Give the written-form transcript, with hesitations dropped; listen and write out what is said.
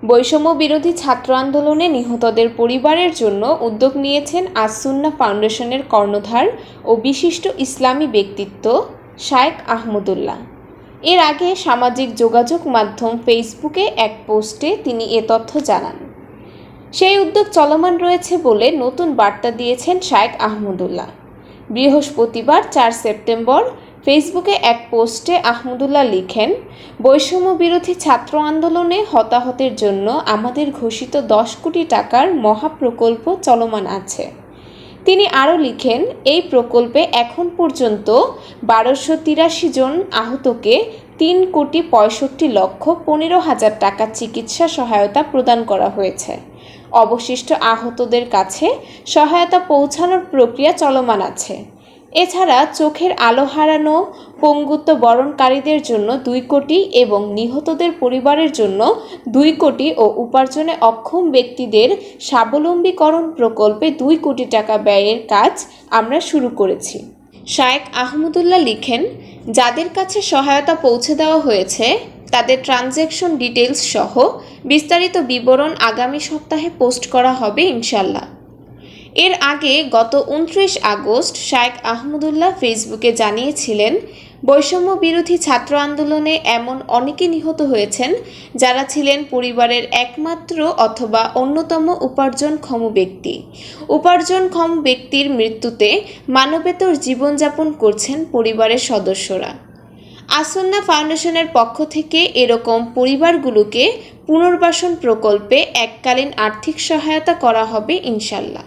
বৈষম্য বিরোধী ছাত্র আন্দোলনে নিহতদের পরিবারের জন্য উদ্যোগ নিয়েছেন আস-সুন্নাহ ফাউন্ডেশনের কর্ণধার ও বিশিষ্ট ইসলামী ব্যক্তিত্ব শায়েখ আহমদুল্লাহ। এর আগে সামাজিক যোগাযোগ মাধ্যম ফেসবুকে এক পোস্টে তিনি এ তথ্য জানান। সেই উদ্যোগ চলমান রয়েছে বলে নতুন বার্তা দিয়েছেন শায়েখ আহমদুল্লাহ। বৃহস্পতিবার 4 সেপ্টেম্বর ফেসবুকে এক পোস্টে আহমদুল্লাহ লিখেন, বৈষম্য বিরোধী ছাত্র আন্দোলনে হতাহতের জন্য আমাদের ঘোষিত 10 কোটি টাকার মহাপ্রকল্প চলমান আছে। তিনি আরও লিখেন, এই প্রকল্পে এখন পর্যন্ত 1283 জন আহতকে 3,65,15,000 টাকা চিকিৎসা সহায়তা প্রদান করা হয়েছে। অবশিষ্ট আহতদের কাছে সহায়তা পৌঁছানোর প্রক্রিয়া চলমান আছে। এছাড়া চোখের আলো হারানো, পঙ্গুত্ব বরণকারীদের জন্য 2 কোটি এবং নিহতদের পরিবারের জন্য 2 কোটি ও উপার্জনে অক্ষম ব্যক্তিদের স্বাবলম্বীকরণ প্রকল্পে 2 কোটি টাকা ব্যয়ের কাজ আমরা শুরু করেছি। শায়েখ আহমদুল্লাহ লিখেন, যাদের কাছে সহায়তা পৌঁছে দেওয়া হয়েছে তাদের ট্রানজ্যাকশন ডিটেইলস সহ বিস্তারিত বিবরণ আগামী সপ্তাহে পোস্ট করা হবে ইনশাল্লাহ। এর আগে গত 29 আগস্ট শায়েখ আহমদুল্লাহ ফেসবুকে জানিয়েছিলেন, বৈষম্য বিরোধী ছাত্র আন্দোলনে এমন অনেকে নিহত হয়েছেন যারা ছিলেন পরিবারের একমাত্র অথবা অন্যতম উপার্জনক্ষম ব্যক্তি। উপার্জনক্ষম ব্যক্তির মৃত্যুতে মানবেতর জীবনযাপন করছেন পরিবারের সদস্যরা। আস-সুন্নাহ ফাউন্ডেশনের পক্ষ থেকে এরকম পরিবারগুলোকে পুনর্বাসন প্রকল্পে এককালীন আর্থিক সহায়তা করা হবে ইনশাল্লাহ।